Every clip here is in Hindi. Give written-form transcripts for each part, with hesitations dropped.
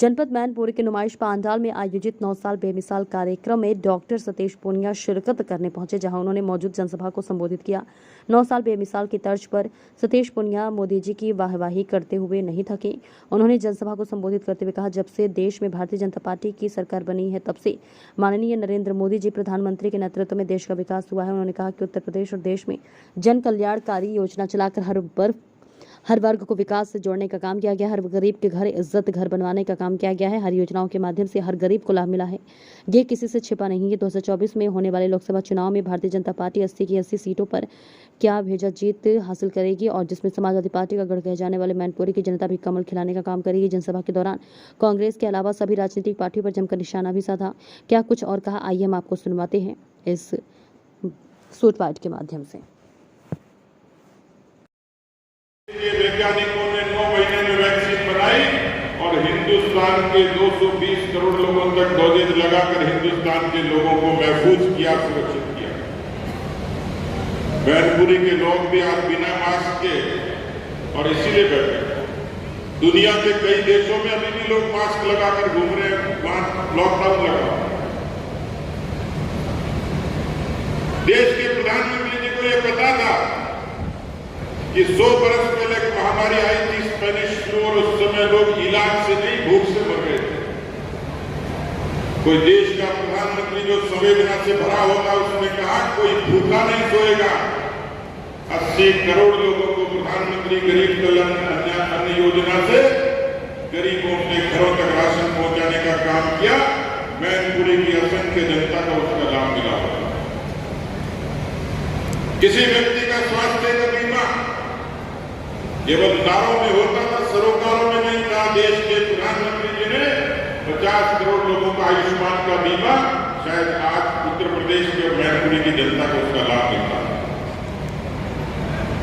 जनपद मैनपुरी के नुमाइश पंडाल में आयोजित 9 साल बेमिसाल कार्यक्रम में डॉक्टर सतीश पूनिया शिरकत करने पहुंचे, जहां उन्होंने मौजूद जनसभा को संबोधित किया। 9 साल बेमिसाल की तर्ज पर सतीश पूनिया मोदी जी की वाहवाही करते हुए नहीं थके। उन्होंने जनसभा को संबोधित करते हुए कहा, जब से देश में भारतीय जनता पार्टी की सरकार बनी है तब से माननीय नरेंद्र मोदी जी प्रधानमंत्री के नेतृत्व में देश का विकास हुआ है। उन्होंने कहा कि उत्तर प्रदेश और देश में जन कल्याणकारी योजना चलाकर हर वर्ग को विकास से जोड़ने का काम किया गया। हर गरीब के घर इज्जत घर बनवाने का काम किया गया है। हर योजनाओं के माध्यम से हर गरीब को लाभ मिला है। ये किसी से छिपा नहीं है। 2024 में होने वाले लोकसभा चुनाव में भारतीय जनता पार्टी 80 की 80 सीटों पर क्या भेजा जीत हासिल करेगी, और जिसमें समाजवादी पार्टी का गढ़ कहे जाने वाले मैनपुरी की जनता भी कमल खिलाने का काम करेगी। जनसभा के दौरान कांग्रेस के अलावा सभी राजनीतिक पार्टियों पर जमकर निशाना भी साधा। क्या कुछ और कहा, आइए हम आपको सुनवाते हैं इस सूटपाट के माध्यम से। वैज्ञानिकों ने 9 महीने में वैक्सीन बनाई और हिंदुस्तान के 220 करोड़ लोगों तक डोजेज लगाकर हिंदुस्तान के लोगों को महफूज किया, सुरक्षित किया। मैनपुरी के लोग भी आज बिना मास्क के और इसीलिए बैठे। दुनिया के कई देशों में अभी भी लोग मास्क लगाकर घूम रहे हैं, वहां लॉकडाउन लगा। देश के प्रधानमंत्री जी को यह पता था कि 100 बरस पहले एक महामारी आई थी, स्पेनिश फ्लू, और उस समय लोग इलाज से नहीं भूख से मर गए थे। कोई देश का प्रधानमंत्री जो संवेदना से भरा होगा, उसने कहा कोई भूखा नहीं सोएगा। 80 करोड़ लोगों को प्रधानमंत्री गरीब कल्याण अन्न योजना से गरीबों के घरों तक राशन पहुंचाने का काम किया। मैनपुरी की असंख्य जनता को उसका लाभ मिला होगा। किसी व्यक्ति का स्वास्थ्य का बीमा केवल नारों में होता था, सरोकारों में नहीं था। देश के प्रधानमंत्री जी ने 50 करोड़ लोगों का आयुष्मान का बीमा, शायद आज उत्तर प्रदेश के और मैनपुरी की जनता को उसका लाभ मिलता है।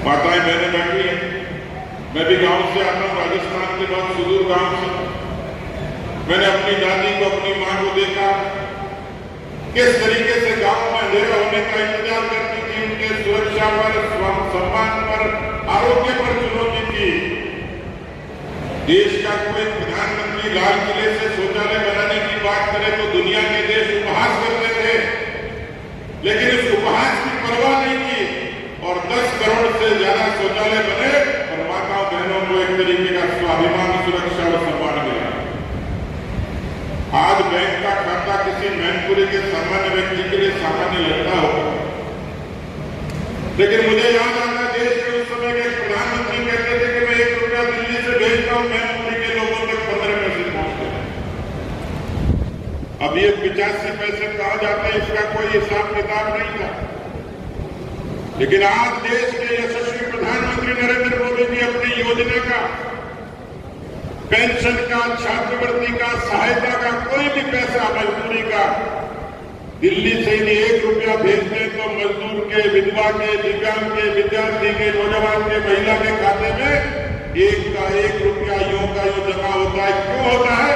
माताएं बहनें बैठी हैं। मैं भी गांव से आता हूं, राजस्थान के बहुत सुदूर गांव से। मैंने अपनी दादी को, अपनी मां को देखा किस तरीके से गांव में अंधेरा होने का इंतजार करती थी। उनके सुरक्षा पर, सम्मान पर, आरोग्य पर चुनौती थी। देश का कोई प्रधानमंत्री लाल किले से शौचालय बनाने की बात करे तो दुनिया के देश उपहास करते थे, लेकिन इस उपहास की परवाह नहीं की और 10 करोड़ से ज्यादा शौचालय बने और माताओं बहनों को एक तरीके का स्वाभिमान, सुरक्षा और सम्मान मिला। आज बैंक का खाता किसी मैनपुरी के सामान्य व्यक्ति के लिए सामान्य लगता होगा, लेकिन मुझे याद आता है देश के उस समय के प्रधानमंत्री कहते थे कि मैं 1 रुपया दिल्ली से भेजता हूं, मैनपुरी के लोगों तक 15 पैसे पहुंचते हैं। अब ये 85 पैसे कहा जाते हैं, इसका कोई हिसाब किताब नहीं था। लेकिन आज देश के यशस्वी प्रधानमंत्री नरेंद्र मोदी जी अपनी योजना का, पेंशन का, छात्रवृत्ति का, सहायता का कोई भी पैसा मजदूरी का दिल्ली से ही 1 रुपया भेजते हैं तो मजदूर के, विधवा के, दिव्यांग के, विद्यार्थी के, नौजवान के, महिला के खाते में 1 का 1 रुपया यूं का यूं जमा होता है। क्यों होता है?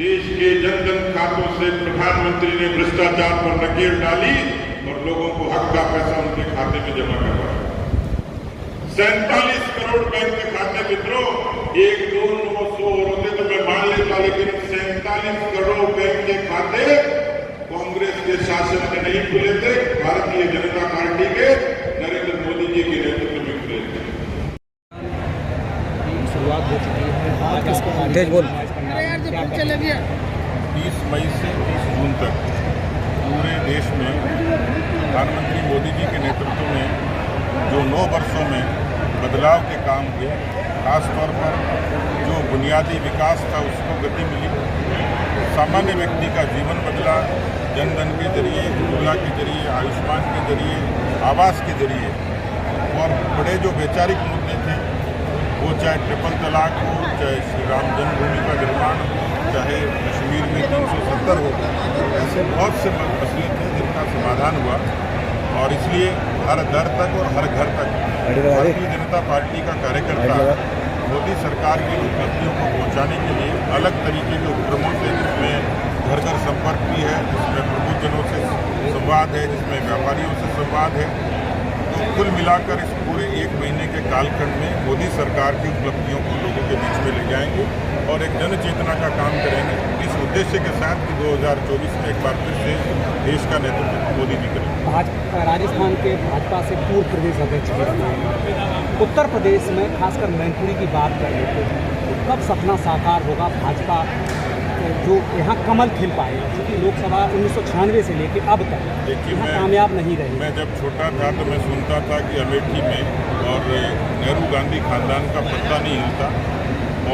देश के जनधन खातों से प्रधानमंत्री ने भ्रष्टाचार पर नकेल डाली और लोगों को हक का पैसा उनके खाते में जमा करवाया। 47 करोड़ बैंक के खाते, मित्रों, 1, 2, 900 और होते तो मैं मान लेता, लेकिन 47 करोड़ बैंक के खाते कांग्रेस के शासन में नहीं खुले थे, भारतीय जनता पार्टी के नरेंद्र मोदी जी के नेतृत्व में खुले थे। शुरुआत हो चुकी है। 30 मई से 30 जून तक पूरे देश में प्रधानमंत्री मोदी जी के नेतृत्व में जो 9 वर्षों में बदलाव के काम हुए, खासतौर पर जो बुनियादी विकास था उसको गति मिली, सामान्य व्यक्ति का जीवन बदला, जनधन के जरिए, उज्ज्वला के जरिए, आयुष्मान के जरिए, आवास के जरिए, और बड़े जो वैचारिक मुद्दे थे, वो चाहे ट्रिपल तलाक हो, चाहे श्री राम जन्मभूमि का निर्माण हो, चाहे कश्मीर में 370 हो, ऐसे बहुत से मसले थे जिनका समाधान हुआ। और इसलिए हर दर तक और हर घर तक भारतीय जनता पार्टी का कार्यकर्ता मोदी सरकार की उपलब्धियों को पहुंचाने के लिए अलग तरीके के उपक्रमों से, जिसमें घर घर संपर्क भी है, जिसमें प्रबुद्धजनों से संवाद है, जिसमें व्यापारियों से संवाद है, तो कुल मिलाकर इस पूरे 1 महीने के कालखंड में मोदी सरकार की उपलब्धियों को लोगों के बीच में ले जाएंगे और एक जन चेतना का काम करेंगे इस उद्देश्य के साथ कि 2024 में एक बार फिर से देश का नेतृत्व मोदी जी करेंगे। राजस्थान के भाजपा से पूर्व प्रदेश अध्यक्ष भी रहे हैं। उत्तर प्रदेश में खासकर मैनपुरी की बात कर लेते हैं, तो कब सपना साकार होगा भाजपा जो यहाँ कमल खिल पाए, क्योंकि लोकसभा 1996 से लेकर अब तक देखिए, यहाँ कामयाब नहीं रही। मैं जब छोटा था तो मैं सुनता था कि अमेठी में और नेहरू गांधी खानदान का पत्ता नहीं हिलता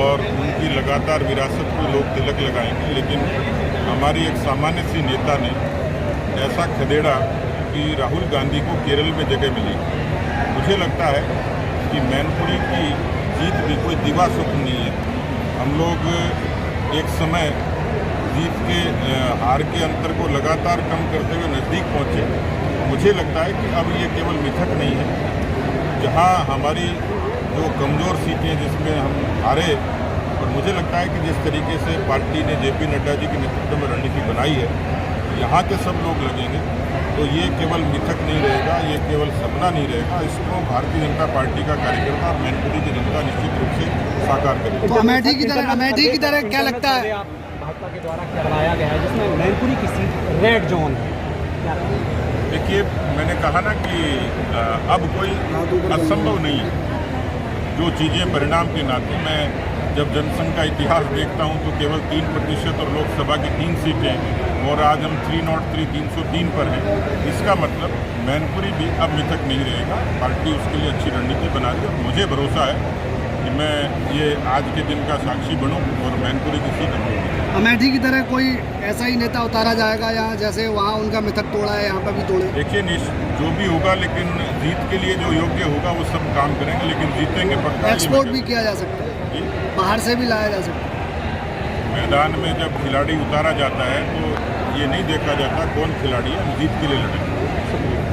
और उनकी लगातार विरासत को लोग तिलक लगाएंगे, लेकिन हमारी एक सामान्य सी नेता ने ऐसा खदेड़ा कि राहुल गांधी को केरल में जगह मिली। मुझे लगता है कि मैनपुरी की जीत भी कोई दिवा स्वप्न नहीं है। हम लोग एक समय जीत के हार के अंतर को लगातार कम करते हुए नज़दीक पहुँचे। मुझे लगता है कि अब ये केवल मिथक नहीं है। जहाँ हमारी जो कमज़ोर सीटें जिसमें हम हारे, और मुझे लगता है कि जिस तरीके से पार्टी ने जेपी नड्डा जी के नेतृत्व में रणनीति बनाई है, यहाँ के सब लोग लगेंगे, तो ये केवल मिथक नहीं रहेगा, ये केवल सपना नहीं रहेगा। इसको भारतीय जनता पार्टी का कार्यकर्ता और मैनपुरी की जनता निश्चित रूप से साकार करेगी। तो अमेठी की तरह क्या लगता है भाजपा के द्वारा क्या बनाया गया है जिसमें मैनपुरी की सीट रेड जोन है, क्या देखिए, मैंने कहा ना कि अब कोई असंभव नहीं है। जो चीज़ें परिणाम के नाते, मैं जब जनसंघ का इतिहास देखता हूं तो केवल 3% और लोकसभा की 3 सीटें, और आज हम 303 पर हैं। इसका मतलब मैनपुरी भी अब मिथक नहीं रहेगा। पार्टी उसके लिए अच्छी रणनीति बना रही है और मुझे भरोसा है कि मैं ये आज के दिन का साक्षी बनूं और मैनपुरी की सीट अपनी। अमेठी की तरह कोई ऐसा ही नेता उतारा जाएगा यहाँ, जैसे वहाँ उनका मिथक तोड़ा है, यहाँ पर भी तोड़े? देखिए, जो भी होगा, लेकिन जीत के लिए जो योग्य होगा वो सब काम करेंगे, लेकिन जीतेंगे पक्का। एक्सपोर्ट भी किया जा सकता है, बाहर से भी लाया जा सकता है। मैदान में जब खिलाड़ी उतारा जाता है तो ये नहीं देखा जाता कौन खिलाड़ी है, हम जीत के लिए लड़ेंगे।